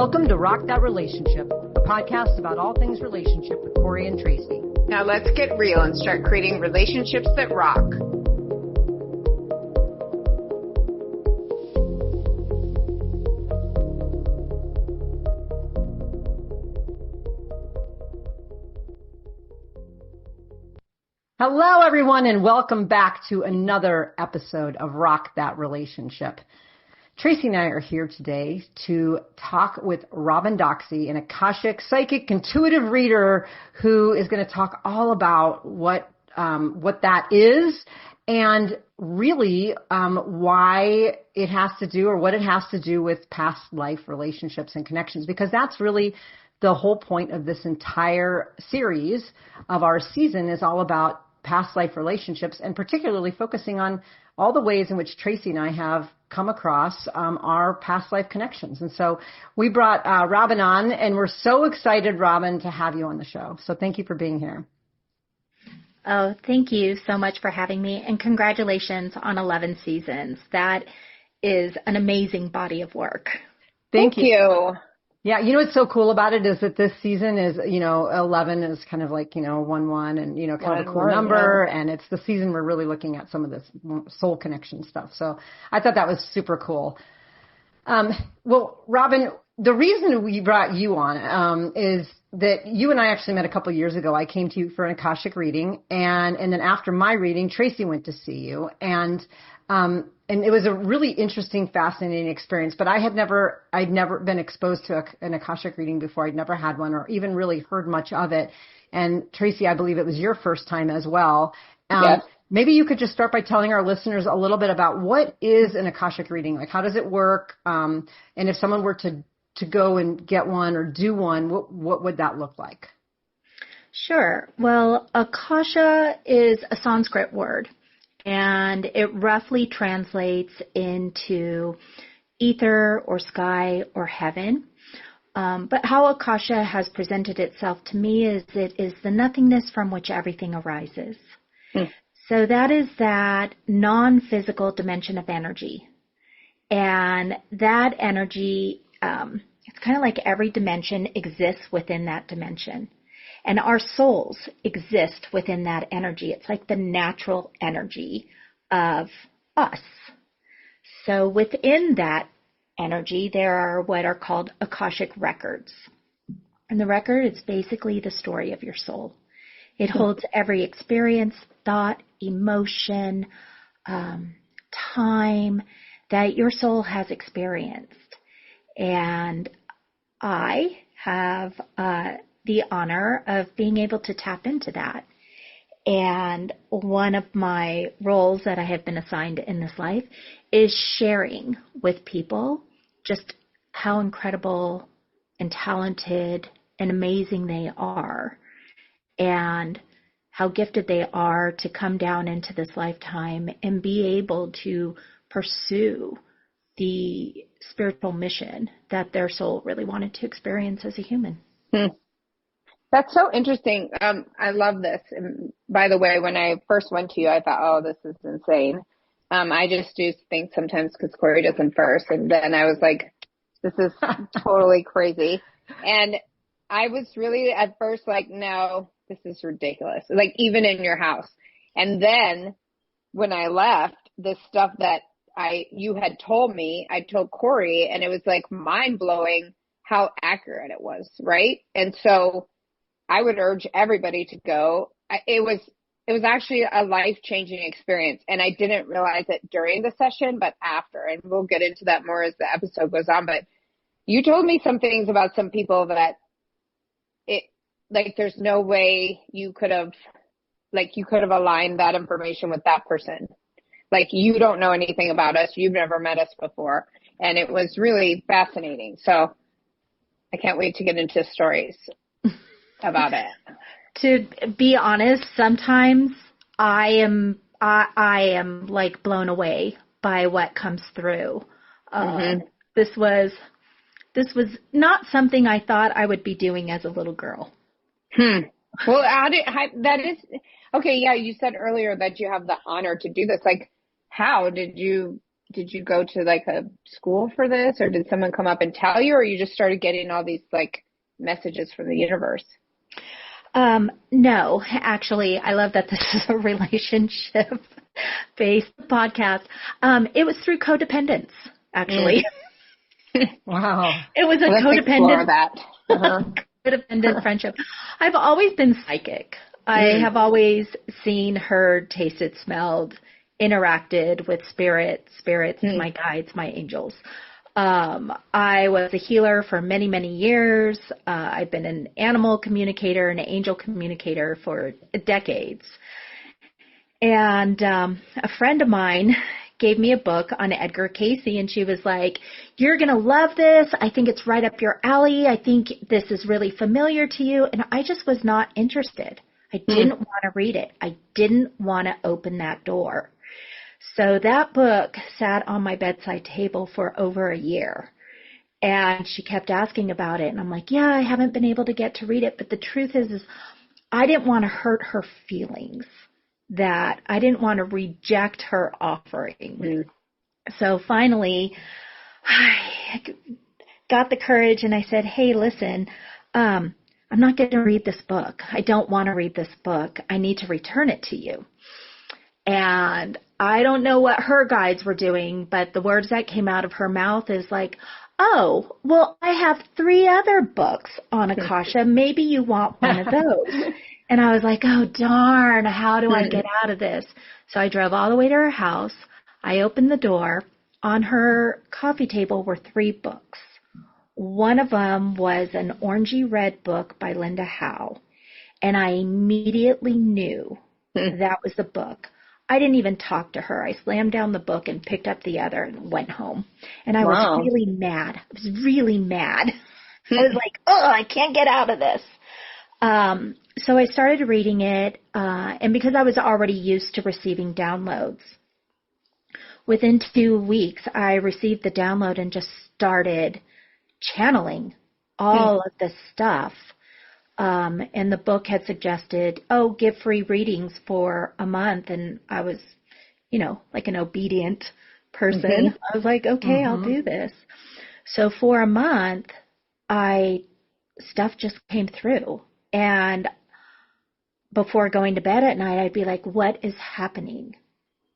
Welcome to Rock That Relationship, a podcast about all things relationship with Corey and Tracy. Now let's get real and start creating relationships that rock. Hello, everyone, and welcome back to another episode of Rock That Relationship. Tracy and I are here today to talk with Robin Doxey, an Akashic psychic intuitive reader who is going to talk all about what that is and really why it has to do or what it has to do with past life relationships and connections, because that's really the whole point of this entire series of our season is all about past life relationships, and particularly focusing on all the ways in which Tracy and I have come across our past life connections. And so we brought Robin on, and we're so excited, Robin, to have you on the show. So thank you for being here. Oh, thank you so much for having me, and congratulations on 11 seasons. That is an amazing body of work. Thank you. Yeah, you know what's so cool about it is that this season is, 11 is kind of like, 1-1 and, kind of a cool number. Yeah. And it's the season we're really looking at some of this soul connection stuff. So I thought that was super cool. Well, Robin, the reason we brought you on is that you and I actually met a couple of years ago. I came to you for an Akashic reading, and then after my reading, Tracy went to see you, and it was a really interesting, fascinating experience. But I'd never been exposed to an Akashic reading before. I'd never had one or even really heard much of it. And Tracy, I believe it was your first time as well. Yes. Maybe you could just start by telling our listeners a little bit about what is an Akashic reading, like how does it work, and if someone were to go and get one or do one, what would that look like? Sure. Well, Akasha is a Sanskrit word, and it roughly translates into ether or sky or heaven. But how Akasha has presented itself to me is it is the nothingness from which everything arises. So that is that non-physical dimension of energy. And that energy, it's kind of like every dimension exists within that dimension. And our souls exist within that energy. It's like the natural energy of us. So within that energy, there are what are called Akashic Records. And the record is basically the story of your soul. It holds every experience, thought, emotion, time that your soul has experienced. And I have the honor of being able to tap into that. And one of my roles that I have been assigned in this life is sharing with people just how incredible and talented and amazing they are, and how gifted they are to come down into this lifetime and be able to pursue the spiritual mission that their soul really wanted to experience as a human. That's so interesting. I love this. And by the way, when I first went to you, I thought, oh, this is insane. I just do think sometimes because Corey does them first. And then I was like, this is totally crazy. And I was really at first like, no, this is ridiculous. Like even in your house. And then when I left, this stuff that you had told me, I told Corey, and it was like mind blowing how accurate it was. Right. And so I would urge everybody to go. It was actually a life-changing experience, and I didn't realize it during the session, but after, and we'll get into that more as the episode goes on. But you told me some things about some people that there's no way you could have aligned that information with that person. Like, you don't know anything about us. You've never met us before. And it was really fascinating. So I can't wait to get into stories about it. To be honest, sometimes I am like blown away by what comes through. This was not something I thought I would be doing as a little girl. Well, that is okay. Yeah, you said earlier that you have the honor to do this. Like, how did you did you go to like a school for this, or did someone come up and tell you, or you just started getting all these like messages from the universe? No, actually, I love that this is a relationship based podcast. It was through codependence, actually. Wow. It was a Let's explore that. codependent friendship. I've always been psychic. I have always seen, heard, tasted, smelled, interacted with spirits, my guides, my angels. I was a healer for many, many years. I've been an animal communicator and an angel communicator for decades. And a friend of mine gave me a book on Edgar Cayce, and she was like, "You're going to love this. I think it's right up your alley. I think this is really familiar to you." And I just was not interested. I didn't want to read it. I didn't want to open that door. So that book sat on my bedside table for over a year. And she kept asking about it. And I'm like, yeah, I haven't been able to get to read it. But the truth is I didn't want to hurt her feelings, that I didn't want to reject her offering. So finally, I got the courage and I said, hey, listen, I'm not going to read this book. I don't want to read this book. I need to return it to you. And I don't know what her guides were doing, but the words that came out of her mouth is like, oh, well, I have 3 other books on Akasha. Maybe you want one of those. And I was like, oh, darn, how do I get out of this? So I drove all the way to her house. I opened the door. On her coffee table were 3 books. One of them was an orangey red book by Linda Howe. And I immediately knew that was the book. I didn't even talk to her. I slammed down the book and picked up the other and went home. And I was really mad. I was really mad. I was like, oh, I can't get out of this. So I started reading it, and because I was already used to receiving downloads, within 2 weeks, I received the download and just started channeling all of this stuff. And the book had suggested, oh, give free readings for a month. And I was, like an obedient person. I was like, okay, I'll do this. So for a month, stuff just came through. And before going to bed at night, I'd be like, what is happening?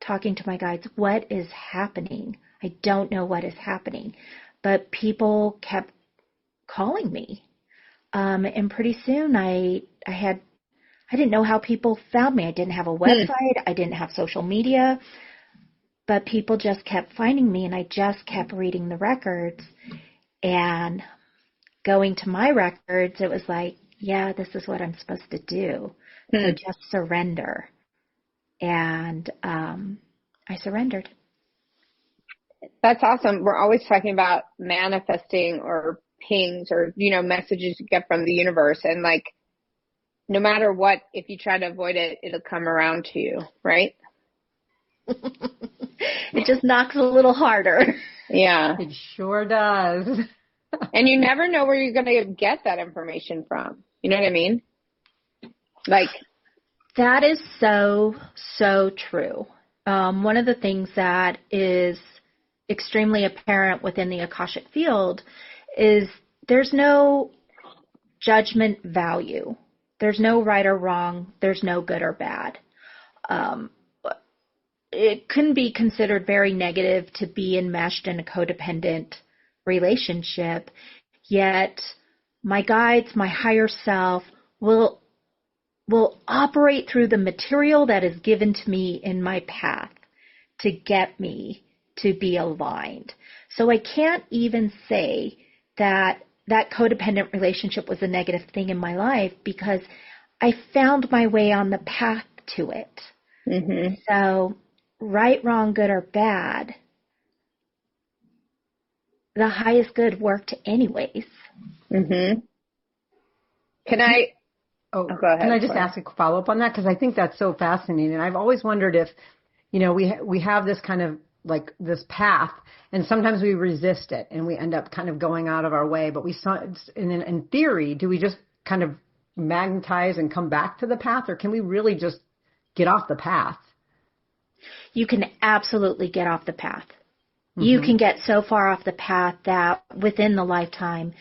Talking to my guides, what is happening? I don't know what is happening. But people kept calling me. And pretty soon I didn't know how people found me. I didn't have a website. I didn't have social media, but people just kept finding me, and I just kept reading the records and going to my records. It was like, yeah, this is what I'm supposed to do. So just surrender. And, I surrendered. That's awesome. We're always talking about manifesting or pings or, messages you get from the universe. And like, no matter what, if you try to avoid it, it'll come around to you, right? It just knocks a little harder. Yeah. It sure does. And you never know where you're going to get that information from. You know what I mean? Like, that is so, so true. One of the things that is extremely apparent within the Akashic field is there's no judgment value. There's no right or wrong. There's no good or bad. It can be considered very negative to be enmeshed in a codependent relationship, yet my guides, my higher self will operate through the material that is given to me in my path to get me to be aligned. So I can't even say that codependent relationship was a negative thing in my life, because I found my way on the path to it. So right, wrong, good, or bad, the highest good worked anyways. Can I... Oh, go ahead. Can I just ask a follow-up on that? Because I think that's so fascinating. I've always wondered if, we have this kind of like this path, and sometimes we resist it and we end up kind of going out of our way. But in theory, do we just kind of magnetize and come back to the path, or can we really just get off the path? You can absolutely get off the path. You can get so far off the path that within the lifetime,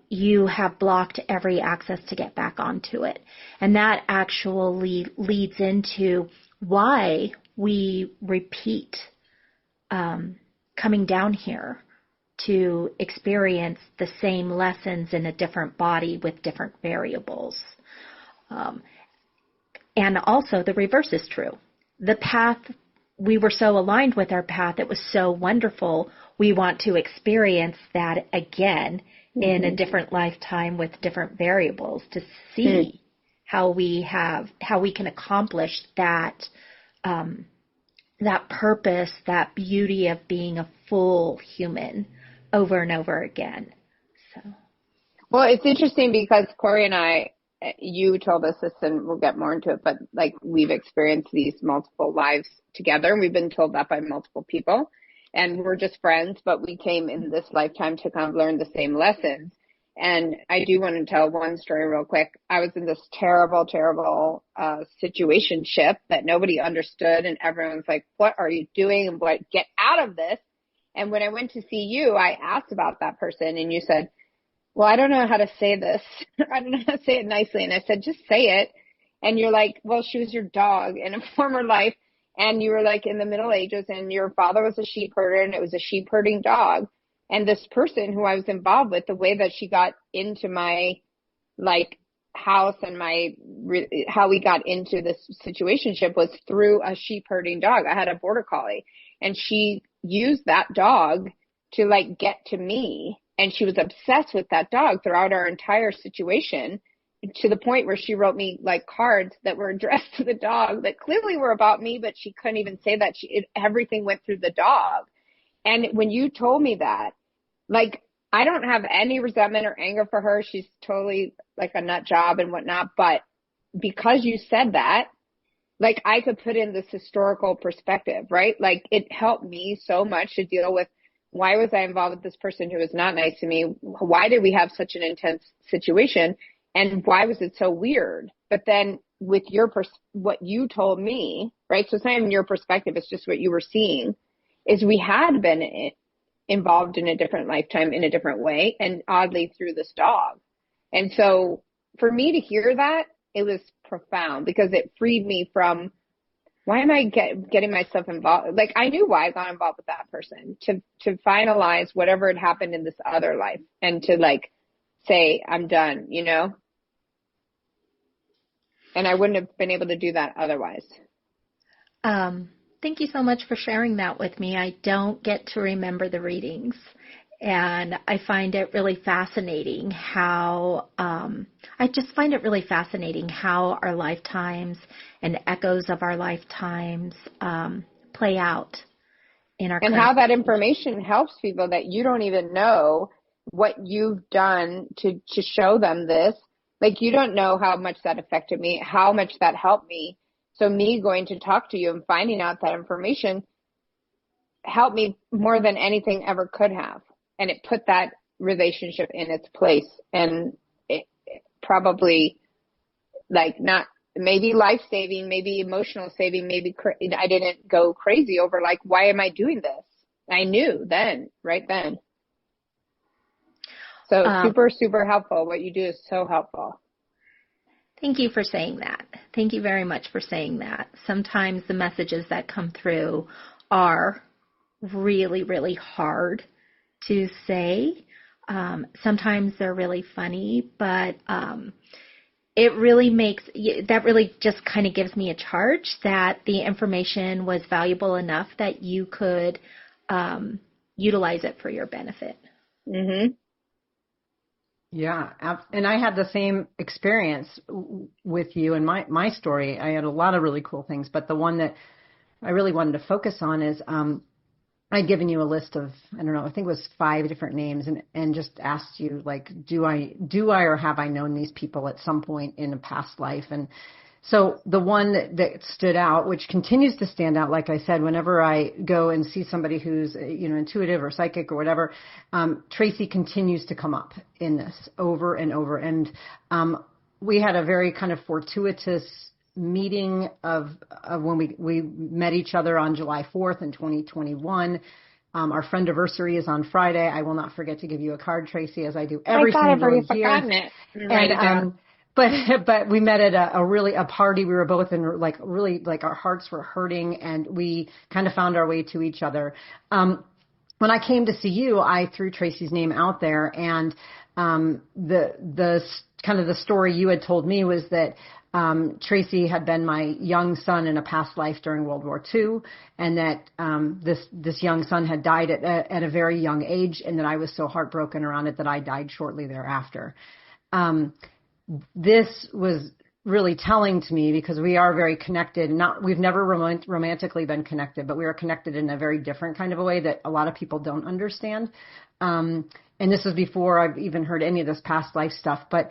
you have blocked every access to get back onto it. And that actually leads into why we repeat coming down here to experience the same lessons in a different body with different variables. And also the reverse is true. The path, we were so aligned with our path, it was so wonderful. We want to experience that again in a different lifetime with different variables to see how we can accomplish that, that purpose, that beauty of being a full human over and over again. So, well, it's interesting because Corey and I, you told us this, and we'll get more into it, but like we've experienced these multiple lives together, and we've been told that by multiple people, and we're just friends, but we came in this lifetime to kind of learn the same lessons. And I do want to tell one story real quick. I was in this terrible, terrible situationship that nobody understood, and everyone's like, what are you doing? And what, get out of this. And when I went to see you, I asked about that person, and you said, well, I don't know how to say this. I don't know how to say it nicely. And I said, just say it. And you're like, well, she was your dog in a former life. And you were like in the Middle Ages, and your father was a sheep herder, and it was a sheep herding dog. And this person who I was involved with, the way that she got into my like house and how we got into this situationship was through a sheep herding dog. I had a border collie, and she used that dog to like get to me. And she was obsessed with that dog throughout our entire situation, to the point where she wrote me like cards that were addressed to the dog that clearly were about me, but she couldn't even say that. Everything went through the dog. And when you told me that, like, I don't have any resentment or anger for her. She's totally like a nut job and whatnot. But because you said that, like, I could put in this historical perspective, right? Like, it helped me so much to deal with, why was I involved with this person who was not nice to me? Why did we have such an intense situation? And why was it so weird? But then with what you told me, right? So it's not even your perspective. It's just what you were seeing, is we had been involved in a different lifetime in a different way, and oddly through this dog. And so for me to hear that, it was profound, because it freed me from, why am I getting myself involved? Like, I knew why I got involved with that person, to finalize whatever had happened in this other life, and to like say, I'm done, you know? And I wouldn't have been able to do that otherwise. Thank you so much for sharing that with me. I don't get to remember the readings, and I find it really fascinating how, our lifetimes and echoes of our lifetimes play out in our. And how that information helps people that you don't even know what you've done to show them this. Like, you don't know how much that affected me, how much that helped me. So me going to talk to you and finding out that information helped me more than anything ever could have. And it put that relationship in its place. And it probably, like, not maybe life-saving, maybe emotional saving, maybe I didn't go crazy over, like, why am I doing this? I knew then, right then. So super, super helpful. What you do is so helpful. Thank you for saying that. Thank you very much for saying that. Sometimes the messages that come through are really, really hard to say. Sometimes they're really funny, but it really that really just kind of gives me a charge that the information was valuable enough that you could utilize it for your benefit. Mm-hmm. Yeah. And I had the same experience with you and my story. I had a lot of really cool things, but the one that I really wanted to focus on is, I'd given you a list of, I don't know, I think it was 5 different names, and just asked you, like, do I or have I known these people at some point in a past life? And so the one that stood out, which continues to stand out, like I said, whenever I go and see somebody who's, intuitive or psychic or whatever, Tracy continues to come up in this over and over. And we had a very kind of fortuitous meeting of when we met each other on July 4th in 2021. Our friendiversary is on Friday. I will not forget to give you a card, Tracy, as I do every single I've already year. forgotten it. Write it down. But we met at a party. We were both in really our hearts were hurting, and we kind of found our way to each other. When I came to see you, I threw Tracy's name out there, and the kind of the story you had told me was that Tracy had been my young son in a past life during World War II, and that this young son had died at a very young age, and that I was so heartbroken around it that I died shortly thereafter. This was really telling to me because we are very connected. We've never romantically been connected, but we are connected in a very different kind of a way that a lot of people don't understand. And this was before I've even heard any of this past life stuff. But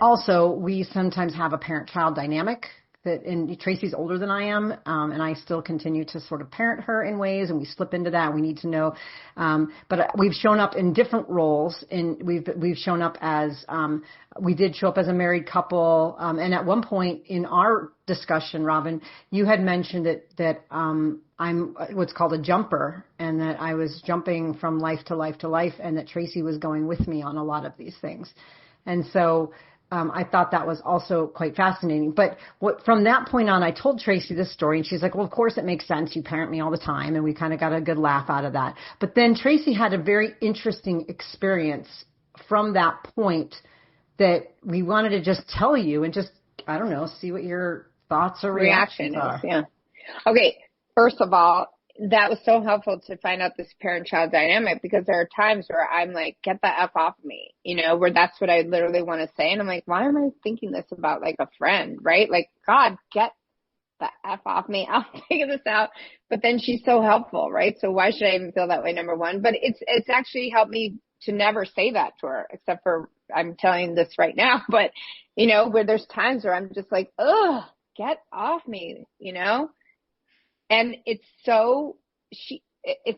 also, we sometimes have a parent-child dynamic. And Tracy's older than I am, and I still continue to sort of parent her in ways, and we slip into that. We need to know, but we've shown up in different roles, and we've shown up as we did show up as a married couple, and at one point in our discussion, Robin, you had mentioned that I'm what's called a jumper, and that I was jumping from life to life to life, and that Tracy was going with me on a lot of these things, and so. I thought that was also quite fascinating. But from that point on, I told Tracy this story, and she's like, well, of course it makes sense. You parent me all the time. And we kind of got a good laugh out of that. But then Tracy had a very interesting experience from that point that we wanted to just tell you and just, I don't know, see what your thoughts or reactions are. Yeah. Okay. First of all, that was so helpful to find out this parent-child dynamic, because there are times where I'm like, get the F off me, where that's what I literally want to say. And I'm like, why am I thinking this about like a friend, right? Like, God, get the F off me. I'll figure this out. But then she's so helpful, right? So why should I even feel that way, number one? But it's actually helped me to never say that to her, except for I'm telling this right now. But, where there's times where I'm just like, ugh, get off me, And it's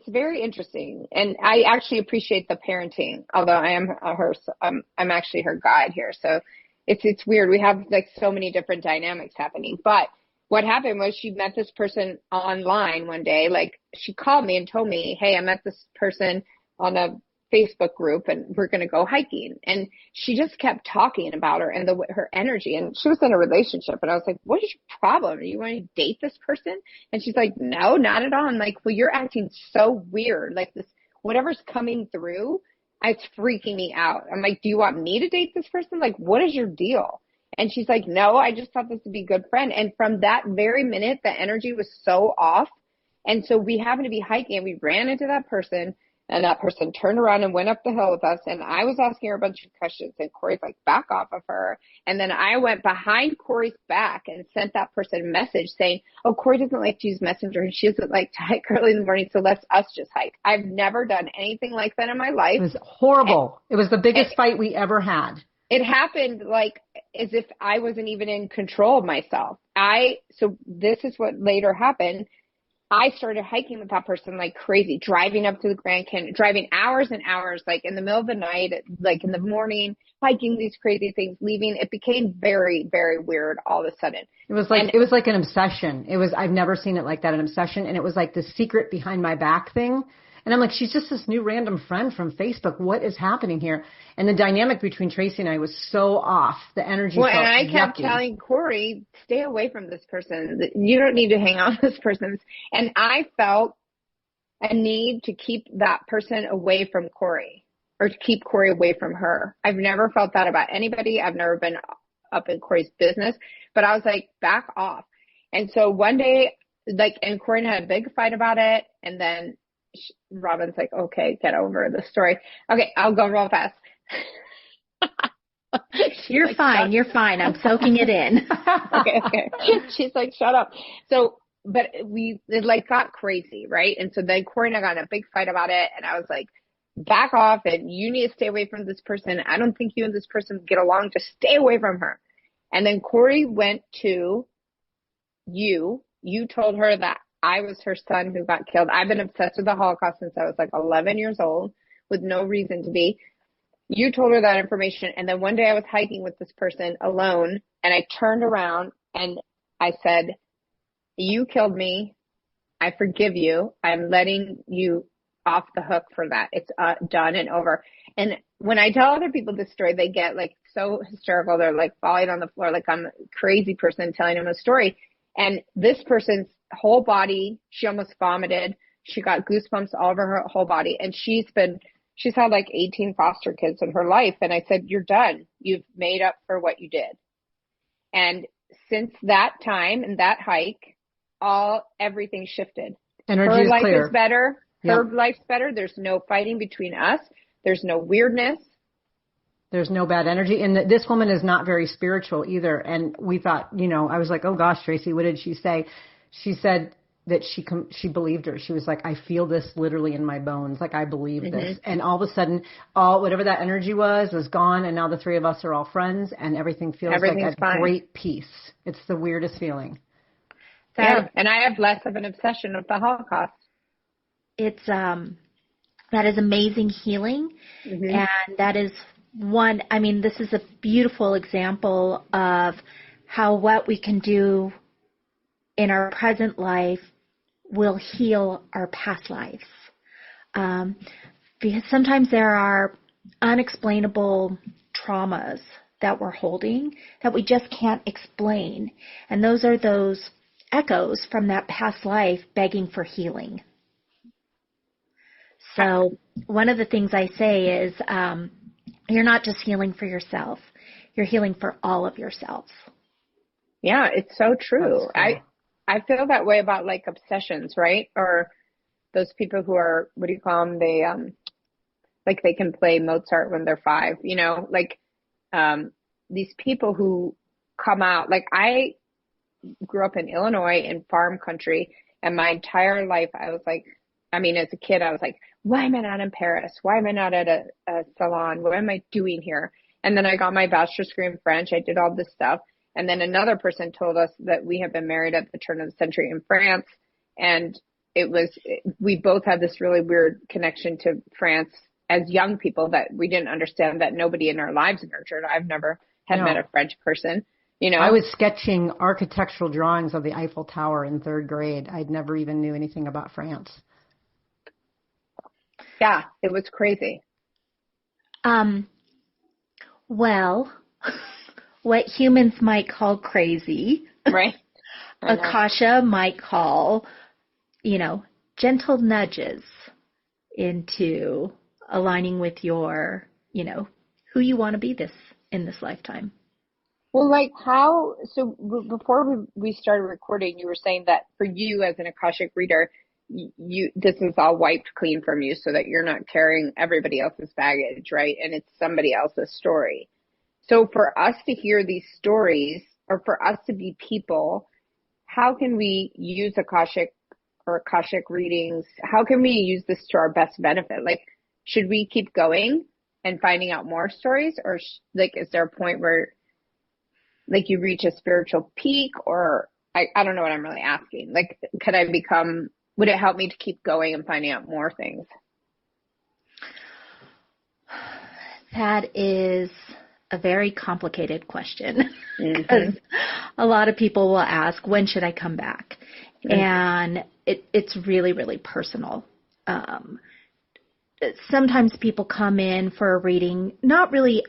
very interesting. And I actually appreciate the parenting, although I'm actually her guide here. So it's weird. We have like so many different dynamics happening. But what happened was she met this person online one day. Like, she called me and told me, hey, I met this person on a Facebook group and we're going to go hiking. And she just kept talking about her and her energy. And she was in a relationship. And I was like, what is your problem? Do you want to date this person? And she's like, no, not at all. I'm like, well, you're acting so weird. Like this, whatever's coming through, it's freaking me out. I'm like, do you want me to date this person? Like, what is your deal? And she's like, no, I just thought this would be a good friend. And from that very minute, the energy was so off. And so we happened to be hiking and we ran into that person. And that person turned around and went up the hill with us. And I was asking her a bunch of questions. And Corey's like, back off of her. And then I went behind Corey's back and sent that person a message saying, oh, Corey doesn't like to use Messenger. And she doesn't like to hike early in the morning. So let's us just hike. I've never done anything like that in my life. It was horrible. It was the biggest fight we ever had. It happened like as if I wasn't even in control of myself. So this is what later happened. I started hiking with that person like crazy, driving up to the Grand Canyon, driving hours and hours, like in the middle of the night, like in the morning, hiking these crazy things, leaving. It became very, very weird all of a sudden. It was like an obsession. I've never seen it like that, an obsession. And it was like the secret behind my back thing. And I'm like, she's just this new random friend from Facebook. What is happening here? And the dynamic between Tracy and I was so off. The energy felt and I kept yucky. telling Corey, stay away from this person. You don't need to hang out with this person. And I felt a need to keep that person away from Corey, or to keep Corey away from her. I've never felt that about anybody. I've never been up in Corey's business. But I was like, back off. And so one day, and Corey and I had a big fight about it. And then Robin's like, okay, get over the story. Okay, I'll go real fast. You're like, fine. You're fine. I'm soaking it in. Okay. She's like, shut up. So, but it got crazy, right? And so then Corey and I got in a big fight about it. And I was like, back off, and you need to stay away from this person. I don't think you and this person get along. Just stay away from her. And then Corey went to you. You told her that I was her son who got killed. I've been obsessed with the Holocaust since I was like 11 years old with no reason to be. You told her that information. And then one day I was hiking with this person alone, and I turned around and I said, you killed me. I forgive you. I'm letting you off the hook for that. It's done and over. And when I tell other people this story, they get like so hysterical. They're like falling on the floor, like I'm a crazy person telling them a story. And this person's whole body, she almost vomited. She got goosebumps all over her whole body. And she's had like 18 foster kids in her life. And I said, you're done. You've made up for what you did. And since that time and that hike, everything shifted. Energy is clear. Her life is better. Yep. Her life's better. There's no fighting between us. There's no weirdness. There's no bad energy. And this woman is not very spiritual either. And we thought, I was like, oh gosh, Tracy, what did she say? She said that she believed her. She was like, I feel this literally in my bones. Like I believe this. And all of a sudden, whatever that energy was gone. And now the three of us are all friends and everything feels like a fine. Great peace. It's the weirdest feeling. Yeah. And I have less of an obsession with the Holocaust. It's, that is amazing healing. And that is this is a beautiful example of how what we can do in our present life will heal our past lives. Because sometimes there are unexplainable traumas that we're holding that we just can't explain. And those are those echoes from that past life begging for healing. So one of the things I say is, you're not just healing for yourself. You're healing for all of yourselves. Yeah, it's so true. Cool. I feel that way about like obsessions, right? Or those people who are, what do you call them? They, like they can play Mozart when they're 5, these people who come out, like I grew up in Illinois in farm country, and my entire life I was like, as a kid, I was like, why am I not in Paris? Why am I not at a salon? What am I doing here? And then I got my bachelor's degree in French. I did all this stuff. And then another person told us that we had been married at the turn of the century in France. And we both had this really weird connection to France as young people that we didn't understand, that nobody in our lives nurtured. I've never had met a French person, I was sketching architectural drawings of the Eiffel Tower in 3rd grade. I'd never even knew anything about France. Yeah, it was crazy. Well, what humans might call crazy, right? Akasha might call, gentle nudges into aligning with your, who you want to be in this lifetime. Well, so before we started recording, you were saying that for you as an Akashic reader, this is all wiped clean from you so that you're not carrying everybody else's baggage, right? And it's somebody else's story. So for us to hear these stories, or for us to be people, how can we use Akashic or Akashic readings? How can we use this to our best benefit? Like, should we keep going and finding out more stories? Or is there a point where like you reach a spiritual peak? Or I don't know what I'm really asking. Like, would it help me to keep going and finding out more things? That is a very complicated question, because a lot of people will ask, when should I come back? And it's really, really personal. Sometimes people come in for a reading, not really,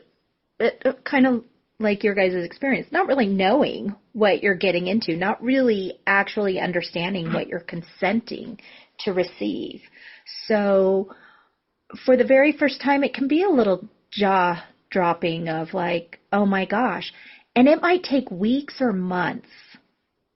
kind of like your guys' experience, not really knowing what you're getting into, not really actually understanding what you're consenting to receive. So for the very first time, it can be a little jaw-dropping of like, oh my gosh. And it might take weeks or months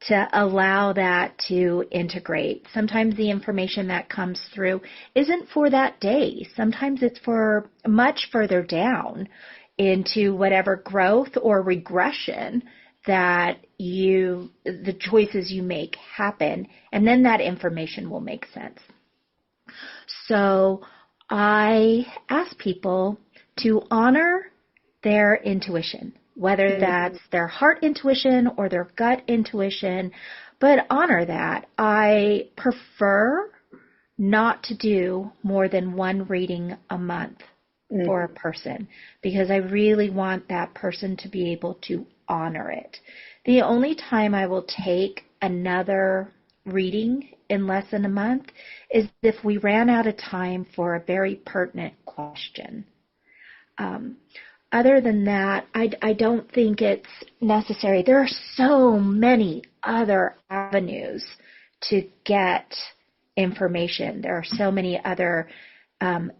to allow that to integrate. Sometimes the information that comes through isn't for that day. Sometimes it's for much further down into whatever growth or regression that the choices you make happen, and then that information will make sense. So I ask people to honor their intuition, whether that's their heart intuition or their gut intuition, but honor that. I prefer not to do more than one reading a month for a person, because I really want that person to be able to honor it. The only time I will take another reading in less than a month is if we ran out of time for a very pertinent question. Other than that, I don't think it's necessary. There are so many other avenues to get information. There are so many other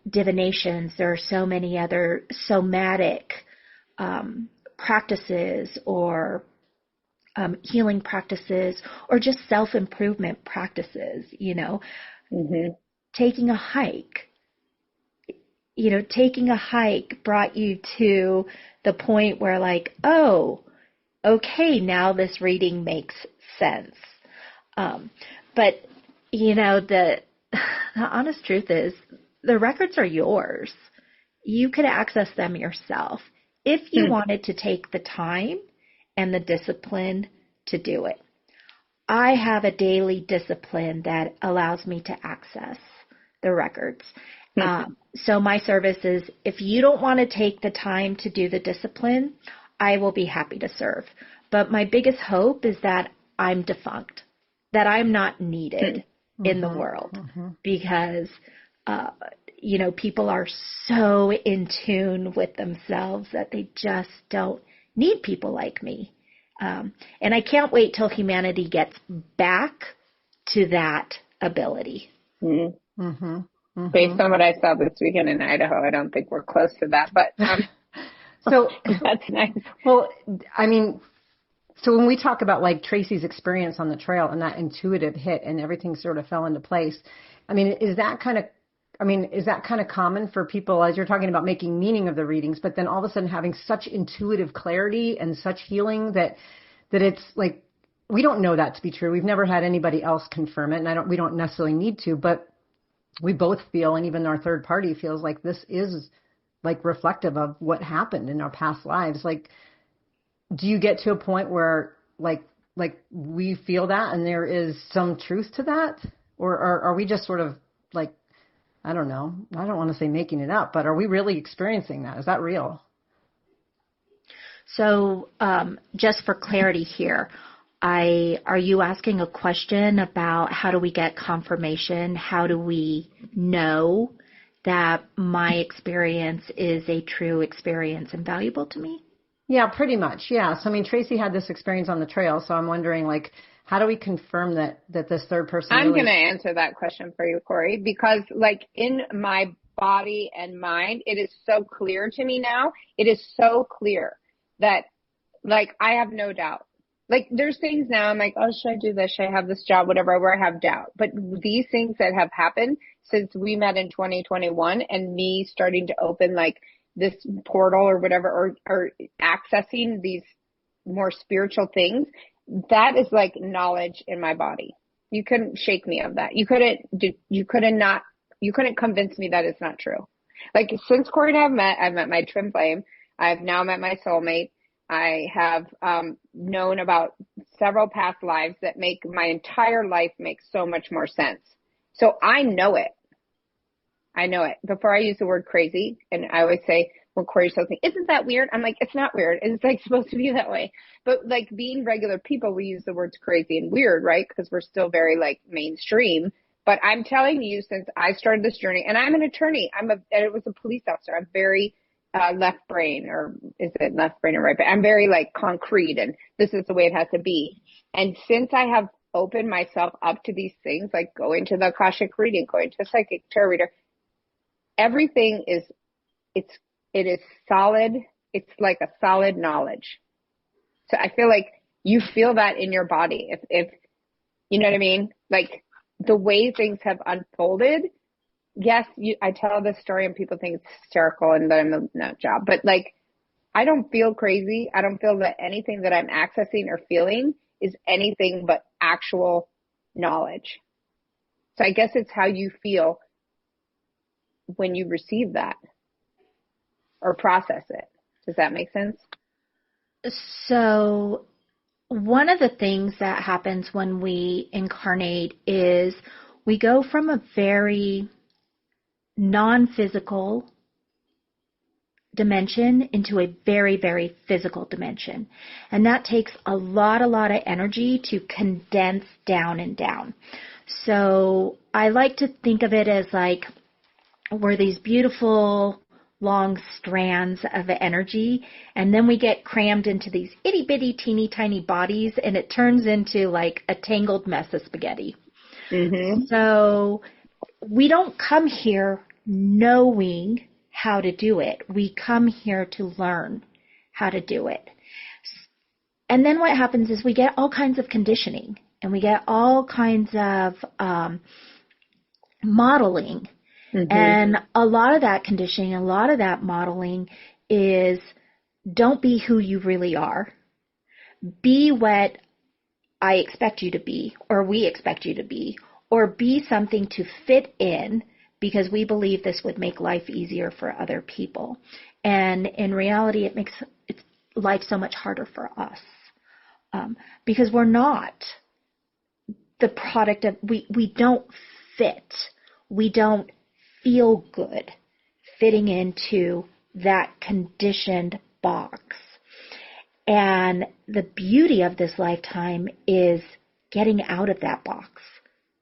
divinations. There are so many other somatic practices or healing practices or just self-improvement practices, taking a hike. Taking a hike brought you to the point where like, oh, okay, now this reading makes sense. But, the honest truth is the records are yours. You could access them yourself if you wanted to take the time and the discipline to do it. I have a daily discipline that allows me to access the records. So my service is, if you don't want to take the time to do the discipline, I will be happy to serve. But my biggest hope is that I'm defunct, that I'm not needed in the world because, people are so in tune with themselves that they just don't need people like me. And I can't wait till humanity gets back to that ability. Based on what I saw this weekend in Idaho, I don't think we're close to that, but so that's nice. Well, so when we talk about like Tracy's experience on the trail and that intuitive hit and everything sort of fell into place, is that kind of common for people as you're talking about making meaning of the readings, but then all of a sudden having such intuitive clarity and such healing that it's like, we don't know that to be true. We've never had anybody else confirm it, and we don't necessarily need to, but we both feel, and even our third party feels like this is like reflective of what happened in our past lives. Like, do you get to a point where like we feel that and there is some truth to that? Or are we just sort of like, I don't know, I don't want to say making it up, but are we really experiencing that? Is that real? So just for clarity here, are you asking a question about how do we get confirmation? How do we know that my experience is a true experience and valuable to me? Yeah, pretty much. Yeah. So, Tracy had this experience on the trail. So I'm wondering, like, how do we confirm that this third person I'm going to answer that question for you, Corey, because like in my body and mind, it is so clear to me now. It is so clear that like I have no doubt. Like there's things now I'm like, oh, should I do this? Should I have this job? Whatever, where I have doubt. But these things that have happened since we met in 2021 and me starting to open like this portal or whatever, or accessing these more spiritual things, that is like knowledge in my body. You couldn't shake me of that. You couldn't convince me that it's not true. Like since Corey and I have met, I've met my twin flame. I've now met my soulmate. I have known about several past lives that make my entire life make so much more sense. So I know it. I know it. Before I use the word crazy, and I always say, when Corey tells me, isn't that weird? I'm like, it's not weird. It's like supposed to be that way. But like being regular people, we use the words crazy and weird, right? Because we're still very like mainstream. But I'm telling you, since I started this journey, and I'm an attorney, I was a police officer. I'm very left brain, or is it left brain or right brain? I'm very like concrete, and this is the way it has to be. And since I have opened myself up to these things, like going to the Akashic reading, going to a psychic tarot reader, everything is, it is solid. It's like a solid knowledge. So I feel like you feel that in your body. If you know what I mean? Like the way things have unfolded. Yes, I tell this story and people think it's hysterical and that I'm a nut job, but like, I don't feel crazy. I don't feel that anything that I'm accessing or feeling is anything but actual knowledge. So I guess it's how you feel when you receive that or process it. Does that make sense? So one of the things that happens when we incarnate is we go from a very non-physical dimension into a very, very physical dimension. And that takes a lot of energy to condense down and down. So I like to think of it as like we're these beautiful long strands of energy, and then we get crammed into these itty bitty teeny tiny bodies, and it turns into like a tangled mess of spaghetti. Mm-hmm. So we don't come here knowing how to do it. We come here to learn how to do it. And then what happens is we get all kinds of conditioning, and we get all kinds of modeling. Mm-hmm. And a lot of that conditioning, a lot of that modeling is don't be who you really are. Be what I expect you to be, or we expect you to be, or be something to fit in because we believe this would make life easier for other people. And in reality, it makes life so much harder for us because we're not the product of, we don't fit. We don't feel good fitting into that conditioned box. And the beauty of this lifetime is getting out of that box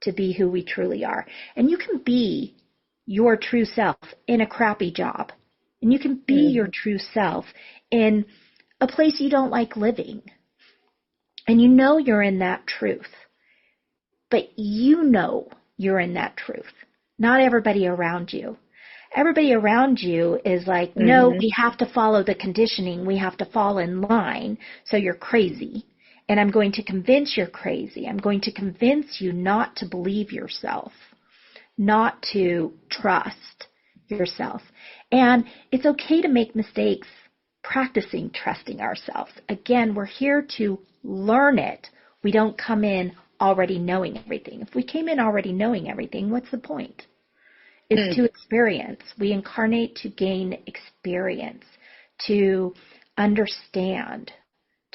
to be who we truly are. And you can be your true self in a crappy job. And you can be your true self in a place you don't like living. And you know you're in that truth. But you know you're in that truth. Not everybody around you. Everybody around you is like, no, we have to follow the conditioning. We have to fall in line. So you're crazy. And I'm going to convince you're crazy. I'm going to convince you not to believe yourself, not to trust yourself. And it's okay to make mistakes practicing trusting ourselves. Again, we're here to learn it. We don't come in already knowing everything. If we came in already knowing everything, what's the point? It's to experience. We incarnate to gain experience, to understand,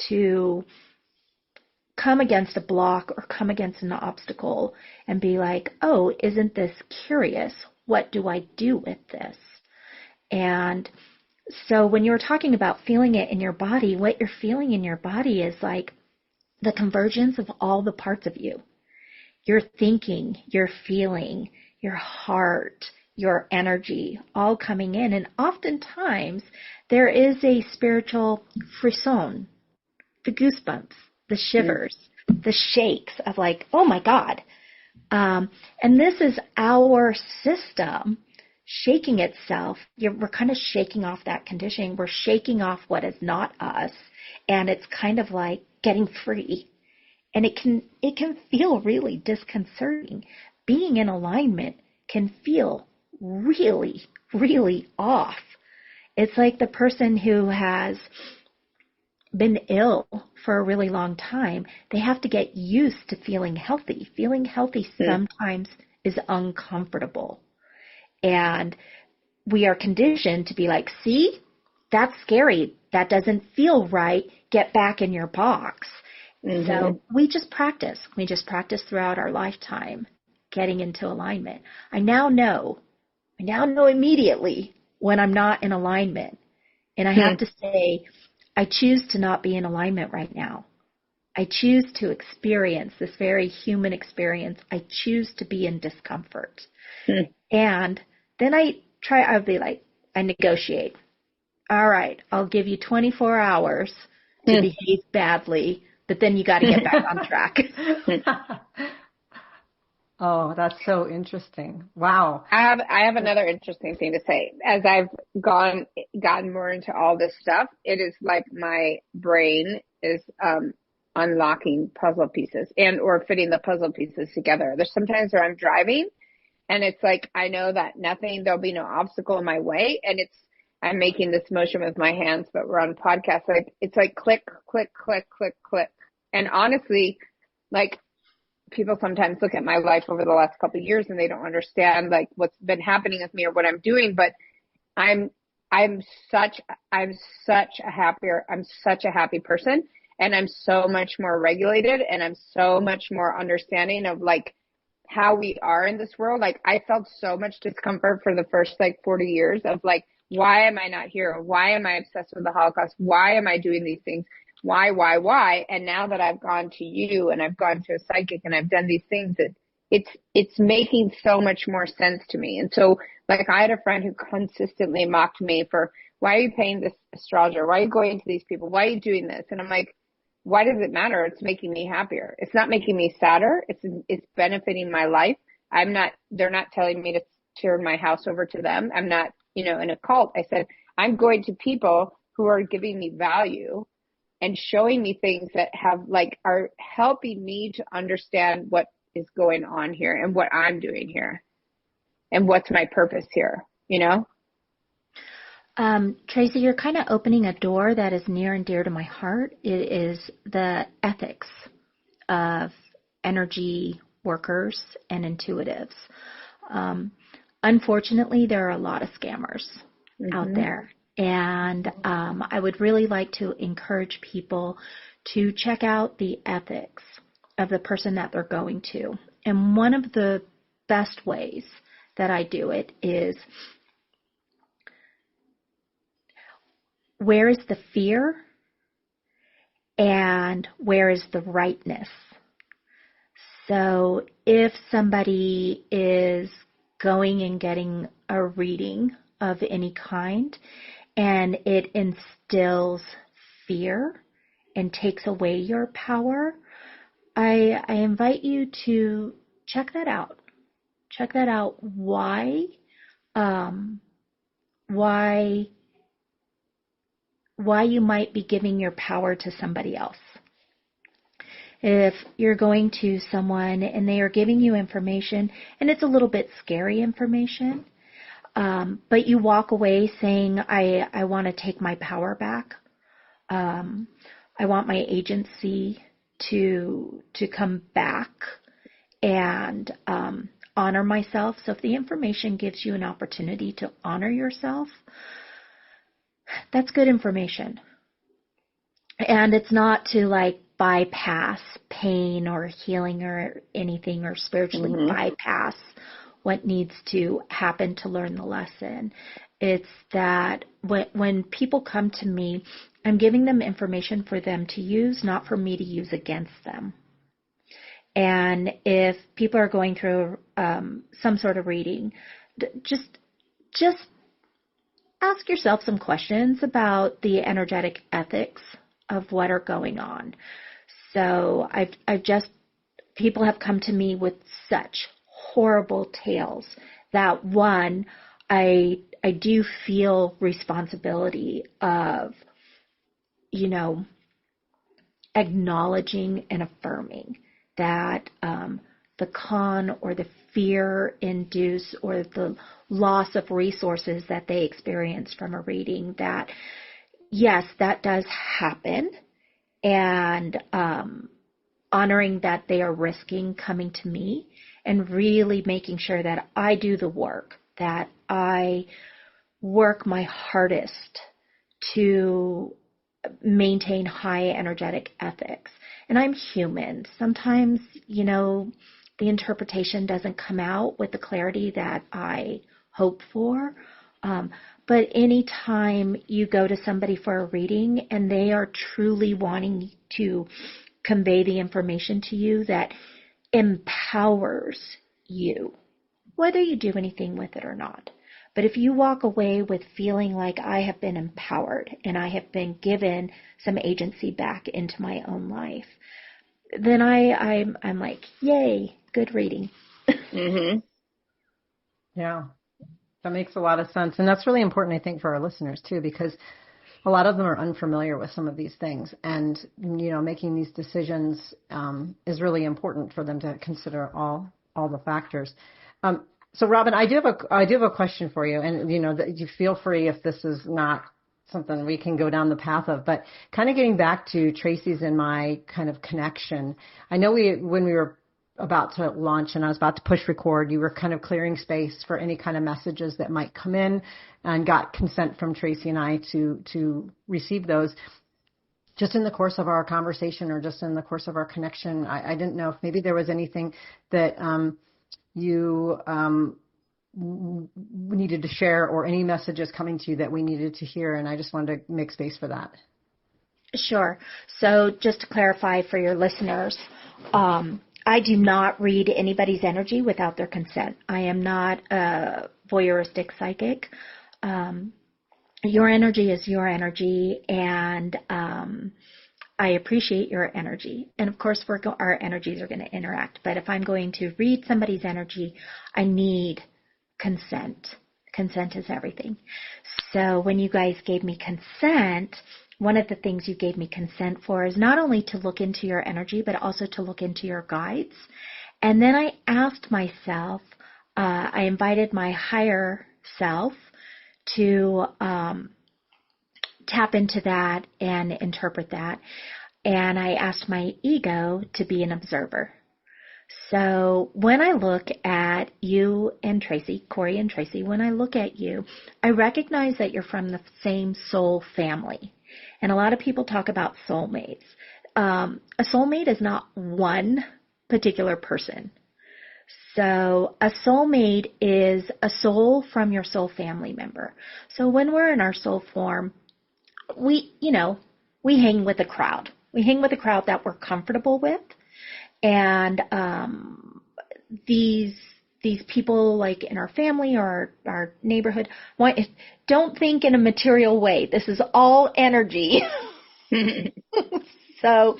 to come against a block or come against an obstacle and be like, oh, isn't this curious? What do I do with this? And so when you were talking about feeling it in your body, what you're feeling in your body is like the convergence of all the parts of you. Your thinking, your feeling, your heart, your energy, all coming in. And oftentimes there is a spiritual frisson, the goosebumps, the shivers, the shakes of like, oh my God. And this is our system shaking itself. We're kind of shaking off that conditioning. We're shaking off what is not us. And it's kind of like getting free. And it can feel really disconcerting. Being in alignment can feel really, really off. It's like the person who has been ill for a really long time. They have to get used to feeling healthy. Feeling healthy sometimes is uncomfortable. And we are conditioned to be like, see, that's scary. That doesn't feel right. Get back in your box. So we just practice. We just practice throughout our lifetime getting into alignment. I now know immediately when I'm not in alignment. And I have to say, I choose to not be in alignment right now. I choose to experience this very human experience. I choose to be in discomfort. And then I'll be like, I negotiate. All right, I'll give you 24 hours to behave badly, but then you got to get back on track. Oh, that's so interesting. Wow. I have another interesting thing to say. As I've gotten more into all this stuff, it is like my brain is unlocking puzzle pieces or fitting the puzzle pieces together. There's sometimes where I'm driving and it's like I know that there'll be no obstacle in my way, and I'm making this motion with my hands, but we're on podcast. Like it's like click, click, click, click, click. And honestly, like people sometimes look at my life over the last couple of years and they don't understand like what's been happening with me or what I'm doing. But I'm such a happy person, and I'm so much more regulated, and I'm so much more understanding of like how we are in this world. Like I felt so much discomfort for the first like 40 years of like Why am I not here? Why am I obsessed with the Holocaust? Why am I doing these things? Why? And now that I've gone to you and I've gone to a psychic and I've done these things, it's making so much more sense to me. And so, like, I had a friend who consistently mocked me for, why are you paying this astrologer? Why are you going to these people? Why are you doing this? And I'm like, why does it matter? It's making me happier. It's not making me sadder. It's benefiting my life. They're not telling me to turn my house over to them. I'm not, in a cult. I said, I'm going to people who are giving me value and showing me things that are helping me to understand what is going on here and what I'm doing here and what's my purpose here, Tracy, you're kind of opening a door that is near and dear to my heart. It is the ethics of energy workers and intuitives. Unfortunately, there are a lot of scammers out there. And I would really like to encourage people to check out the ethics of the person that they're going to. And one of the best ways that I do it is, where is the fear and where is the rightness? So if somebody is going and getting a reading of any kind and it instills fear and takes away your power, I invite you to check that out. Check that out. Why you might be giving your power to somebody else. If you're going to someone and they are giving you information and it's a little bit scary information, but you walk away saying, I want to take my power back. I want my agency to come back and honor myself. So if the information gives you an opportunity to honor yourself, that's good information. And it's not to bypass pain or healing or anything, or spiritually bypass what needs to happen to learn the lesson. It's that when people come to me, I'm giving them information for them to use, not for me to use against them. And if people are going through some sort of reading, just ask yourself some questions about the energetic ethics of what are going on. So people have come to me with such horrible tales that, one, I do feel responsibility of, acknowledging and affirming that the con or the fear induced or the loss of resources that they experience from a reading, that yes, that does happen, and honoring that they are risking coming to me and really making sure that I do the work, that I work my hardest to maintain high energetic ethics. And I'm human. Sometimes, the interpretation doesn't come out with the clarity that I hope for. But anytime you go to somebody for a reading and they are truly wanting to convey the information to you that empowers you, whether you do anything with it or not. But if you walk away with feeling like I have been empowered and I have been given some agency back into my own life, then I'm like, yay, good reading. Yeah, that makes a lot of sense. And that's really important, I think, for our listeners too, because a lot of them are unfamiliar with some of these things. And, making these decisions is really important for them to consider all the factors. So Robin, I do have a question for you, and you feel free if this is not something we can go down the path of, but kind of getting back to Tracy's and my kind of connection. I know when we were about to launch and I was about to push record, you were kind of clearing space for any kind of messages that might come in, and got consent from Tracy and I to receive those. Just in the course of our conversation or just in the course of our connection, I didn't know if maybe there was anything that you needed to share, or any messages coming to you that we needed to hear. And I just wanted to make space for that. Sure. So just to clarify for your listeners, I do not read anybody's energy without their consent. I am not a voyeuristic psychic. Your energy is your energy, and I appreciate your energy. And of course, our energies are going to interact. But if I'm going to read somebody's energy, I need consent. Consent is everything. So when you guys gave me consent, one of the things you gave me consent for is not only to look into your energy, but also to look into your guides. And then I asked myself, I invited my higher self to tap into that and interpret that. And I asked my ego to be an observer. So when I look at you and Tracy, Corey and Tracy, when I look at you, I recognize that you're from the same soul family. And a lot of people talk about soulmates. A soulmate is not one particular person. So a soulmate is a soul from your soul family member. So when we're in our soul form, we hang with a crowd. We hang with a crowd that we're comfortable with. And these people, like in our family or our neighborhood, don't think in a material way. This is all energy. So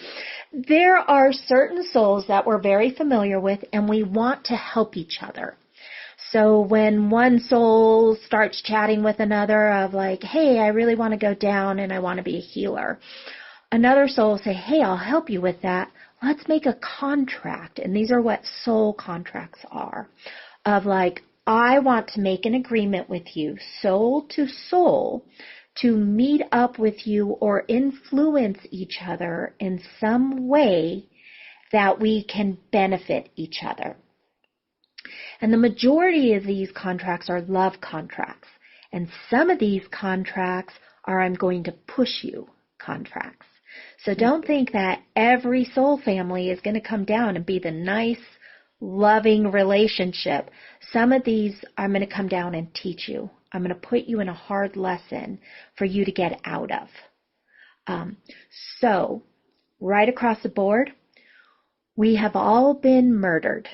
there are certain souls that we're very familiar with, and we want to help each other. So when one soul starts chatting with another of like, hey, I really want to go down and I want to be a healer, another soul will say, hey, I'll help you with that. Let's make a contract. And these are what soul contracts are, of like, I want to make an agreement with you, soul to soul, to meet up with you or influence each other in some way that we can benefit each other. And the majority of these contracts are love contracts. And some of these contracts are I'm going to push you contracts. So don't think that every soul family is going to come down and be the nice, loving relationship. Some of these I'm going to come down and teach you. I'm going to put you in a hard lesson for you to get out of. So right across the board, we have all been murdered,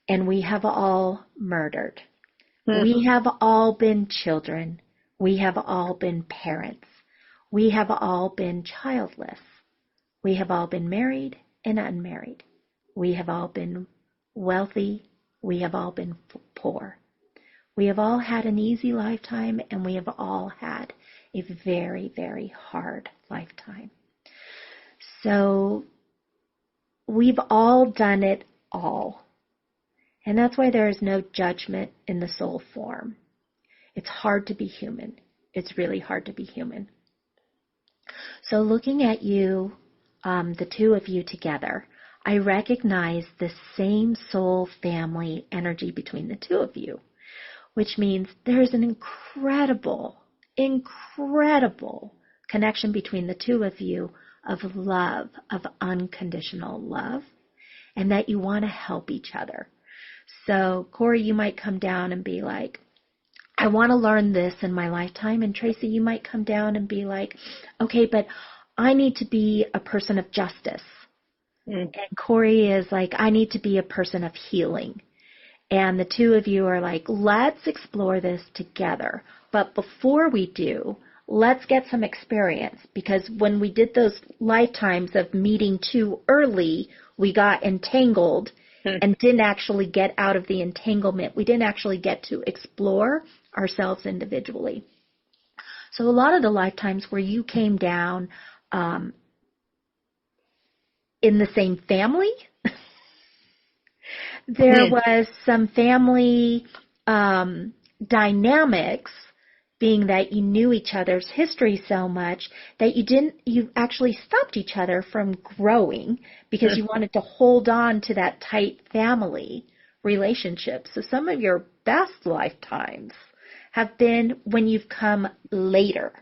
and we have all murdered. We have all been children. We have all been parents. We have all been childless. We have all been married and unmarried. We have all been wealthy. We have all been poor. We have all had an easy lifetime, and we have all had a very, very hard lifetime. So we've all done it all. And that's why there is no judgment in the soul form. It's hard to be human. It's really hard to be human. So looking at you, the two of you together, I recognize the same soul family energy between the two of you, which means there's an incredible, incredible connection between the two of you of love, of unconditional love, and that you want to help each other. So, Corey, you might come down and be like, I want to learn this in my lifetime. And Tracy, you might come down and be like, okay, but I need to be a person of justice. And Corey is like, I need to be a person of healing. And the two of you are like, let's explore this together. But before we do, let's get some experience. Because when we did those lifetimes of meeting too early, we got entangled and didn't actually get out of the entanglement. We didn't actually get to explore ourselves individually. So a lot of the lifetimes where you came down in the same family, there was some family dynamics, being that you knew each other's history so much that you actually stopped each other from growing because you wanted to hold on to that tight family relationship. So some of your best lifetimes have been when you've come later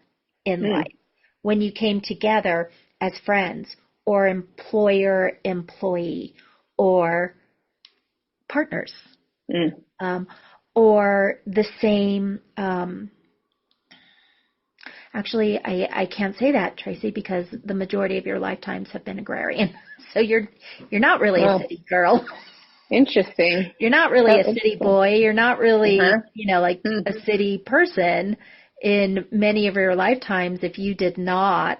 in life, when you came together as friends or employer-employee or partners. or the same, actually, I can't say that, Tracy, because the majority of your lifetimes have been agrarian. So you're not really a city girl. Interesting. You're not really a city boy. You're not really, like a city person in many of your lifetimes if you did not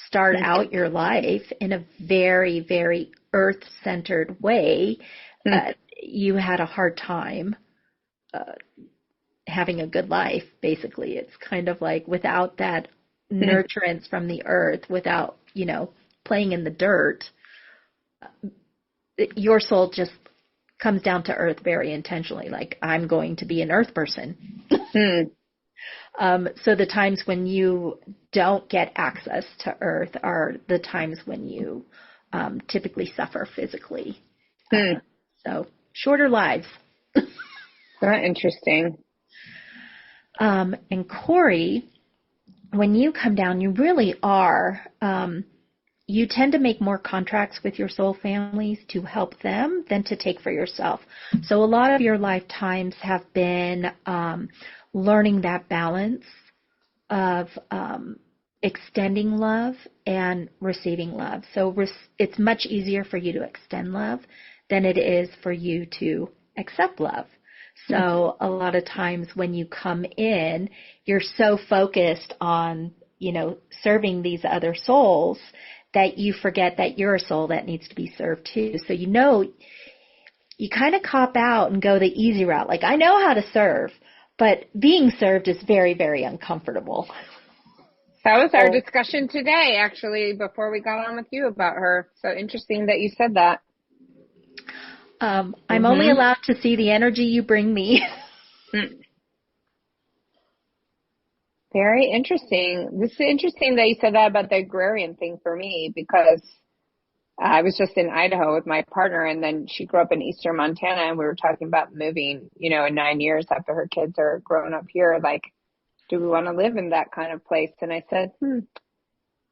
start out your life in a very, very earth-centered way. You had a hard time having a good life, basically. It's kind of like without that nurturance from the earth, without, playing in the dirt, your soul just comes down to earth very intentionally, like, I'm going to be an earth person. So the times when you don't get access to earth are the times when you typically suffer physically. So shorter lives. That's interesting. And Corey, when you come down, you really are, you tend to make more contracts with your soul families to help them than to take for yourself. So a lot of your lifetimes have been learning that balance of extending love and receiving love. So it's much easier for you to extend love than it is for you to accept love. So a lot of times when you come in, you're so focused on, serving these other souls that you forget that you're a soul that needs to be served too. So, you kind of cop out and go the easy route. Like, I know how to serve, but being served is very, very uncomfortable. That was our discussion today, actually, before we got on with you about her. So interesting that you said that. I'm only allowed to see the energy you bring me. Very interesting. This is interesting that you said that about the agrarian thing for me, because I was just in Idaho with my partner, and then she grew up in eastern Montana, and we were talking about moving, in 9 years after her kids are grown up here. Like, do we want to live in that kind of place? And I said,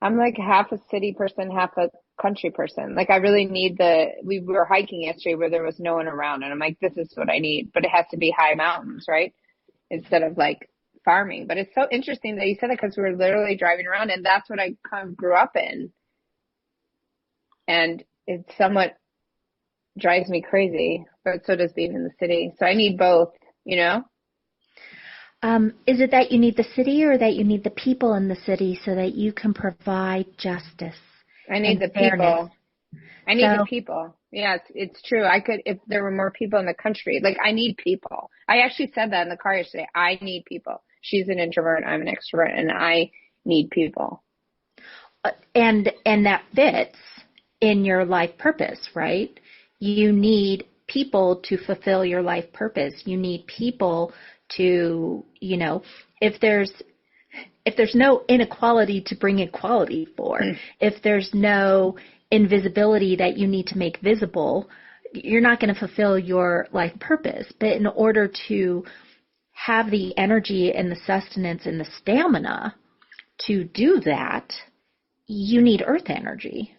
I'm like half a city person, half a country person. Like, I really need we were hiking yesterday where there was no one around, and I'm like, this is what I need, but it has to be high mountains, right? Instead of like farming. But it's so interesting that you said that, because we were literally driving around, and that's what I kind of grew up in. And it somewhat drives me crazy, but so does being in the city. So I need both, Is it that you need the city, or that you need the people in the city so that you can provide justice? I need the people. I need the people. Yeah, it's true. I could, if there were more people in the country, like, I need people. I actually said that in the car yesterday. I need people. She's an introvert, I'm an extrovert, and I need people. And that fits in your life purpose, right? You need people to fulfill your life purpose. You need people to, if there's no inequality to bring equality for, if there's no invisibility that you need to make visible, you're not going to fulfill your life purpose. But in order to have the energy and the sustenance and the stamina to do that, you need earth energy.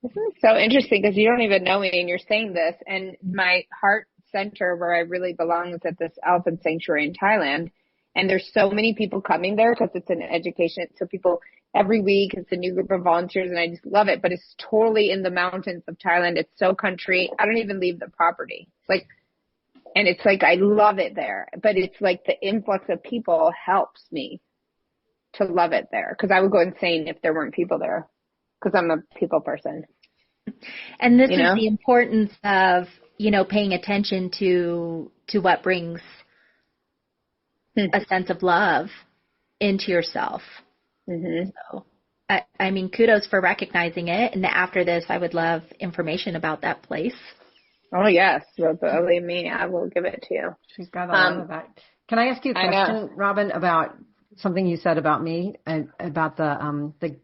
This is so interesting, because you don't even know me and you're saying this, and my heart center where I really belong is at this elephant sanctuary in Thailand. And there's so many people coming there because it's an education. So people every week, it's a new group of volunteers, and I just love it. But it's totally in the mountains of Thailand. It's so country. I don't even leave the property. And it's like, I love it there. But it's like the influx of people helps me to love it there, because I would go insane if there weren't people there, because I'm a people person. And this is the importance of, paying attention to what brings a sense of love into yourself. So, I mean, kudos for recognizing it. And after this, I would love information about that place. Oh, yes. Believe me, I will give it to you. She's got a lot of that. Can I ask you a question, Robin, about something you said about me, about the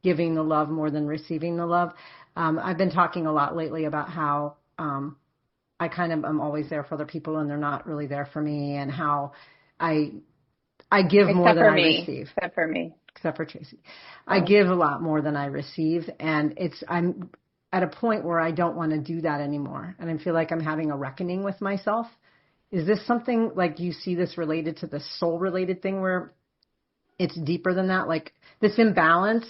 giving the love more than receiving the love? I've been talking a lot lately about how I kind of am always there for other people, and they're not really there for me, and how I give more than I receive. Except for me. Except for Tracy. Oh. I give a lot more than I receive, and I'm at a point where I don't want to do that anymore, and I feel like I'm having a reckoning with myself, Is this something like you see this related to the soul related thing where it's deeper than that? Like this imbalance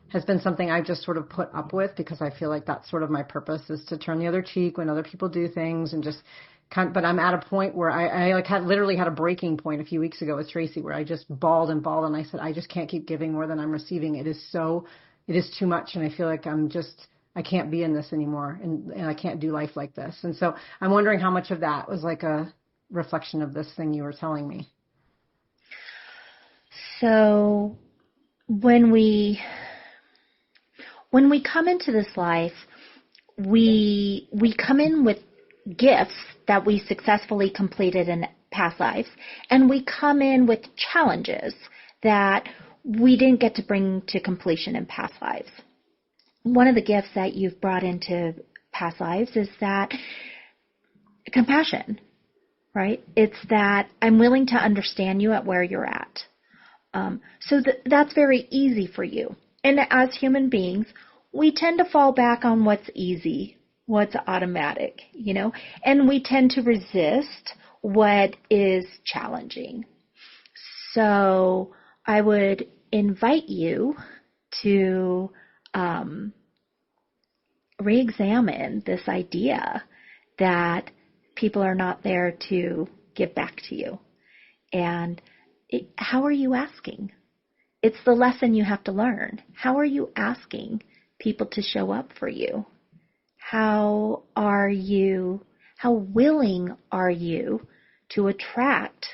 has been something I've just sort of put up with because I feel like that's sort of my purpose, is to turn the other cheek when other people do things and just but I'm at a point where I like literally had a breaking point a few weeks ago with Tracy where I just bawled and bawled and I said, I just can't keep giving more than I'm receiving. It is too much. And I feel like I can't be in this anymore and I can't do life like this. And so I'm wondering how much of that was like a reflection of this thing you were telling me. So when we come into this life, we come in with gifts that we successfully completed in past lives, and we come in with challenges that we didn't get to bring to completion in past lives. One of the gifts that you've brought into past lives is that compassion, right? It's that I'm willing to understand you at where you're at. So that's very easy for you. And as human beings, we tend to fall back on what's easy, what's automatic, and we tend to resist what is challenging. So I would invite you to re-examine this idea that people are not there to give back to you. And how are you asking? It's the lesson you have to learn. How are you asking people to show up for you? How willing are you to attract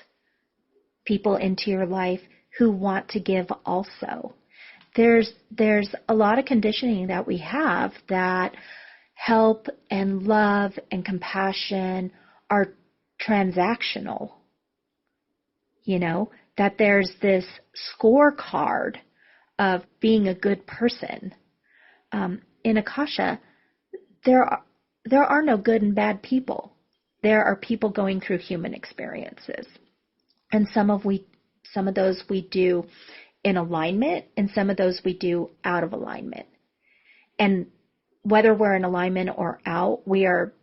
people into your life who want to give also? There's a lot of conditioning that we have that help and love and compassion are transactional. That there's this scorecard of being a good person. In Akasha, there are no good and bad people. There are people going through human experiences. And some of those we do in alignment, and some of those we do out of alignment. And whether we're in alignment or out, we are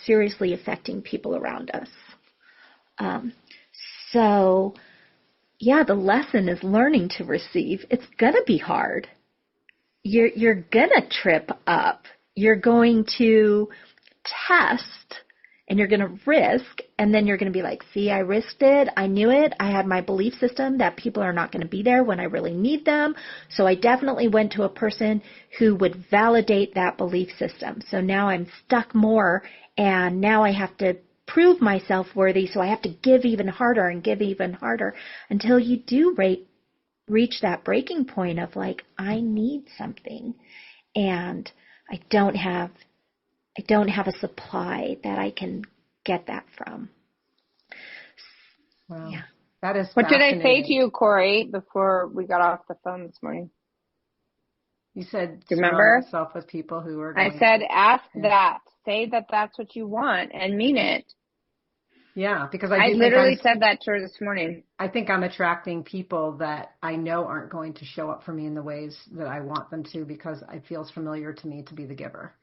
seriously affecting people around us. So the lesson is learning to receive. It's gonna be hard. You're gonna trip up. You're going to test and you're gonna risk, and then you're gonna be like, see, I risked it. I knew it. I had my belief system that people are not gonna be there when I really need them. So I definitely went to a person who would validate that belief system. So now I'm stuck more, and now I have to prove myself worthy, so I have to give even harder and give even harder until you do reach that breaking point of like, I need something and I don't have a supply that I can get that from. Wow. Yeah. That is What did I say to you, Corey, before we got off the phone this morning? You said, remember, yourself with people who are I said, ask that. Say that that's what you want and mean it. Yeah, because I literally said that to her this morning. I think I'm attracting people that I know aren't going to show up for me in the ways that I want them to, because it feels familiar to me to be the giver.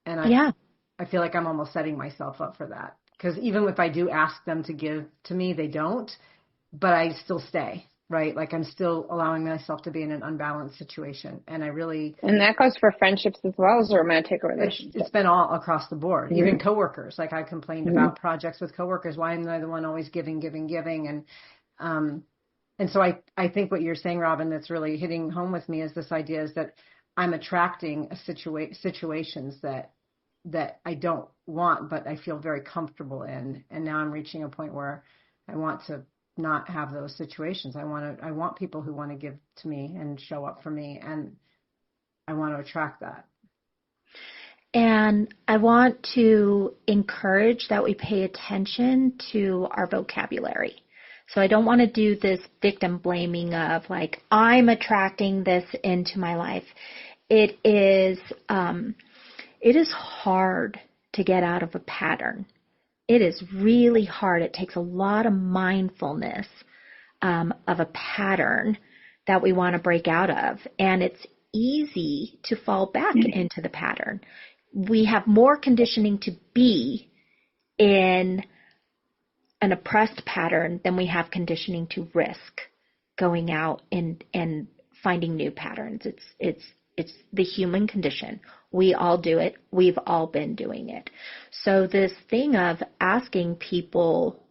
And I feel like I'm almost setting myself up for that, because even if I do ask them to give to me, they don't, but I still stay, right? Like I'm still allowing myself to be in an unbalanced situation. And that goes for friendships as well as romantic relationships. It's been all across the board, mm-hmm. even coworkers. Like I complained mm-hmm. about projects with coworkers. Why am I the one always giving? And so I think what you're saying, Robin, that's really hitting home with me is this idea is that I'm attracting situations that I don't want, but I feel very comfortable in. And now I'm reaching a point where I want to not have those situations. I want people who want to give to me and show up for me, and I want to attract that. And I want to encourage that we pay attention to our vocabulary. So I don't want to do this victim blaming of like, I'm attracting this into my life. It is hard to get out of a pattern. It is really hard. It takes a lot of mindfulness of a pattern that we want to break out of. And it's easy to fall back into the pattern. We have more conditioning to be in an oppressed pattern, then we have conditioning to risk going out and finding new patterns. It's the human condition. We all do it. We've all been doing it. So this thing of asking people,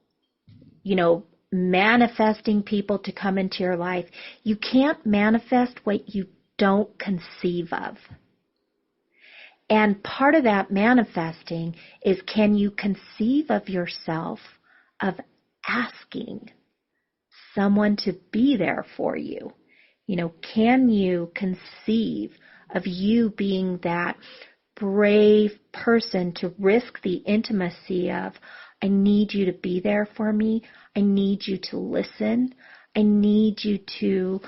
manifesting people to come into your life, you can't manifest what you don't conceive of. And part of that manifesting is, can you conceive of yourself of asking someone to be there for you? Can you conceive of you being that brave person to risk the intimacy of, I need you to be there for me. I need you to listen. I need you to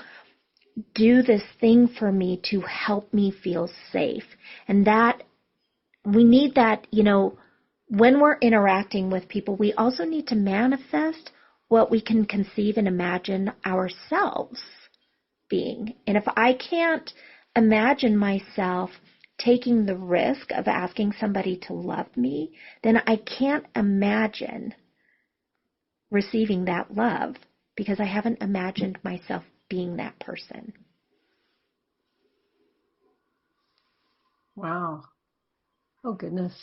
do this thing for me to help me feel safe. And that, we need that, when we're interacting with people, we also need to manifest what we can conceive and imagine ourselves being. And if I can't imagine myself taking the risk of asking somebody to love me, then I can't imagine receiving that love, because I haven't imagined myself being that person. Wow. Oh, goodness.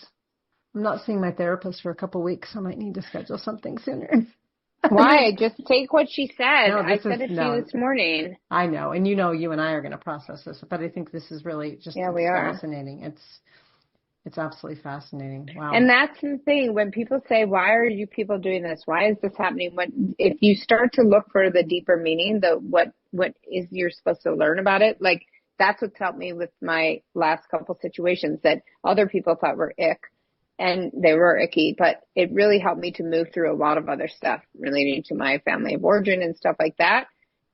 I'm not seeing my therapist for a couple of weeks. I might need to schedule something sooner. Why? Just take what she said. No, I said it to you this morning. I know. And you and I are going to process this, but I think this is really just fascinating. It's absolutely fascinating. Wow. And that's the thing. When people say, why are you people doing this? Why is this happening? If you start to look for the deeper meaning, what is you're supposed to learn about it, like that's what's helped me with my last couple situations that other people thought were ick. And they were icky, but it really helped me to move through a lot of other stuff relating to my family of origin and stuff like that.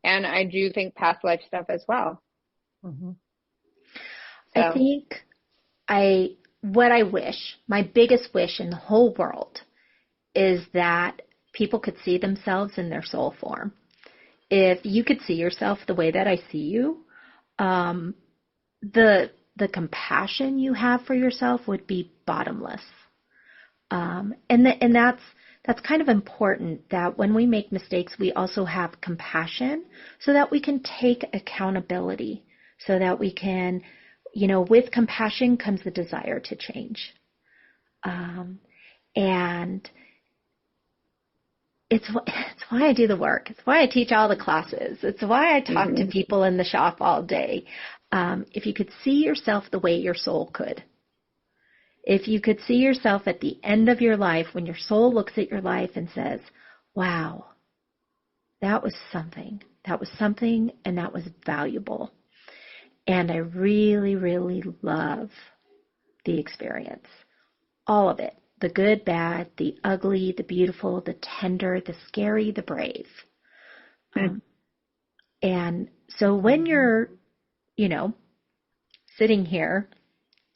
And I do think past life stuff as well. Mm-hmm. So. I think my biggest wish in the whole world is that people could see themselves in their soul form. If you could see yourself the way that I see you, the compassion you have for yourself would be bottomless. And that's kind of important, that when we make mistakes, we also have compassion so that we can take accountability, so that we can, with compassion comes the desire to change. And it's why I do the work. It's why I teach all the classes. It's why I talk to people in the shop all day. If you could see yourself the way your soul could, if you could see yourself at the end of your life, when your soul looks at your life and says, wow, that was something, and that was valuable. And I really, really love the experience. All of it. The good, bad, the ugly, the beautiful, the tender, the scary, the brave. And so when you're, sitting here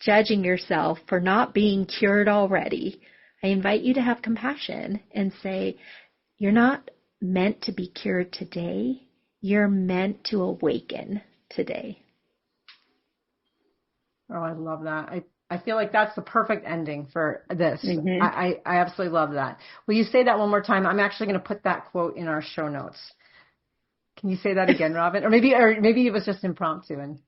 judging yourself for not being cured already, I invite you to have compassion and say, you're not meant to be cured today. You're meant to awaken today. Oh, I love that. I feel like that's the perfect ending for this. Mm-hmm. I absolutely love that. Will you say that one more time? I'm actually going to put that quote in our show notes. Can you say that again, Robin? Or maybe it was just impromptu. And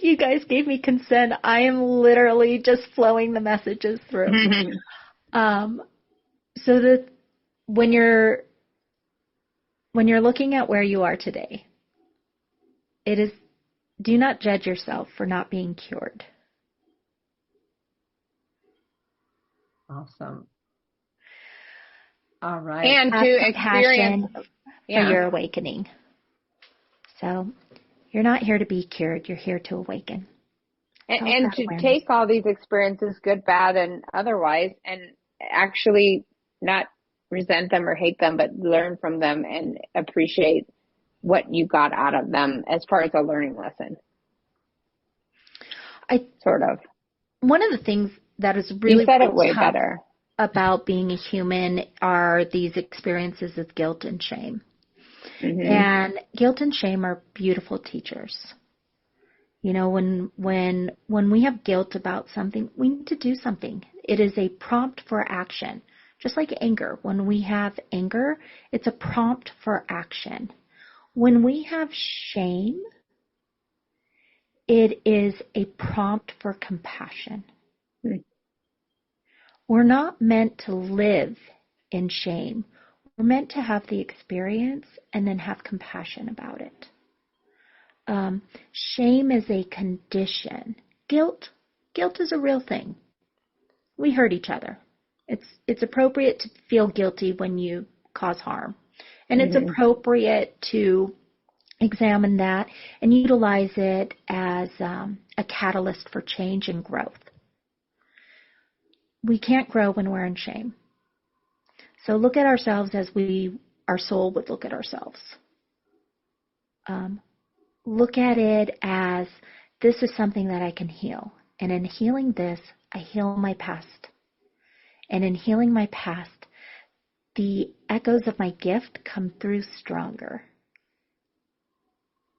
you guys gave me consent. I am literally just flowing the messages through. So that when you're looking at where you are today, do not judge yourself for not being cured. Awesome. All right. And have to experience for your awakening. So you're not here to be cured. You're here to awaken. And to take all these experiences, good, bad, and otherwise, and actually not resent them or hate them, but learn from them and appreciate what you got out of them as far as a learning lesson. One of the things that is really you said it way better about being a human are these experiences of guilt and shame. Mm-hmm. And guilt and shame are beautiful teachers. When we have guilt about something, we need to do something. It is a prompt for action. Just like anger. When we have anger, it's a prompt for action. When we have shame, it is a prompt for compassion. We're not meant to live in shame. We're meant to have the experience and then have compassion about it. Shame is a condition. Guilt is a real thing. We hurt each other. It's appropriate to feel guilty when you cause harm. And it's appropriate to examine that and utilize it as a catalyst for change and growth. We can't grow when we're in shame. So look at ourselves as our soul would look at ourselves. Look at it as this is something that I can heal. And in healing this, I heal my past. And in healing my past, the echoes of my gift come through stronger.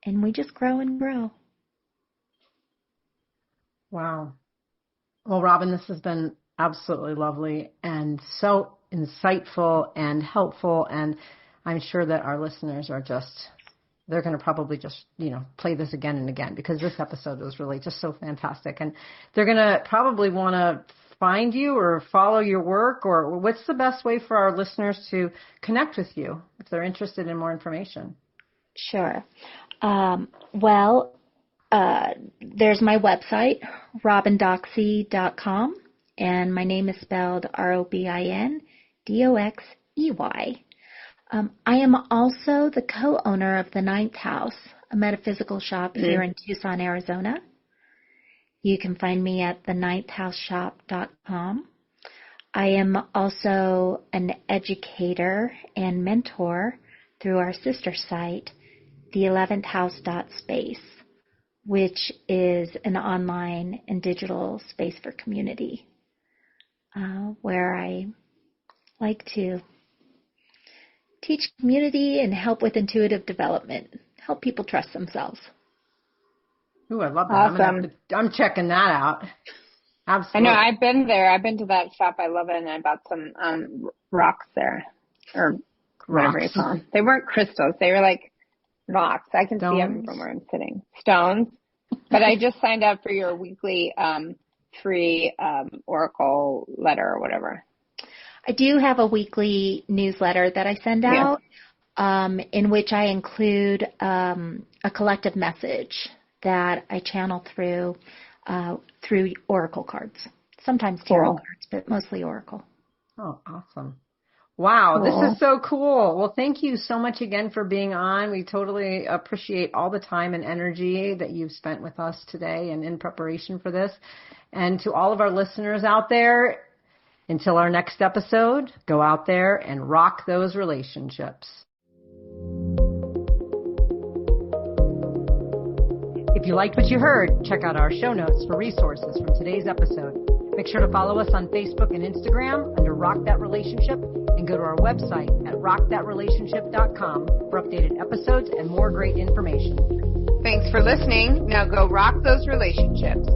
And we just grow and grow. Wow. Well, Robin, this has been absolutely lovely and so insightful and helpful. And I'm sure that our listeners are they're going to probably just, play this again and again because this episode was really just so fantastic. And they're going to probably want to find you or follow your work, or what's the best way for our listeners to connect with you if they're interested in more information? Sure. There's my website, robindoxey.com, and my name is spelled ROBINDOXEY. I am also the co-owner of the Ninth House, a metaphysical shop here in Tucson, Arizona. You can find me at theninthhouseshop.com. I am also an educator and mentor through our sister site, the11thhouse.space, which is an online and digital space for community, where I like to teach community and help with intuitive development, help people trust themselves. Ooh, I love that. Awesome. I'm checking that out. Absolutely. I know. I've been there. I've been to that shop. I love it. And I bought some rocks there, or whatever you call them. They weren't crystals. They were like rocks. I can see them from where I'm sitting. Stones. But I just signed up for your weekly free oracle letter or whatever. I do have a weekly newsletter that I send out, in which I include a collective message that I channel through oracle cards. Sometimes tarot cards, but mostly oracle. Oh, awesome. Wow, This is so cool. Well, thank you so much again for being on. We totally appreciate all the time and energy that you've spent with us today and in preparation for this. And to all of our listeners out there, until our next episode, go out there and rock those relationships. If you liked what you heard, check out our show notes for resources from today's episode. Make sure to follow us on Facebook and Instagram under Rock That Relationship, and go to our website at rockthatrelationship.com for updated episodes and more great information. Thanks for listening. Now go rock those relationships.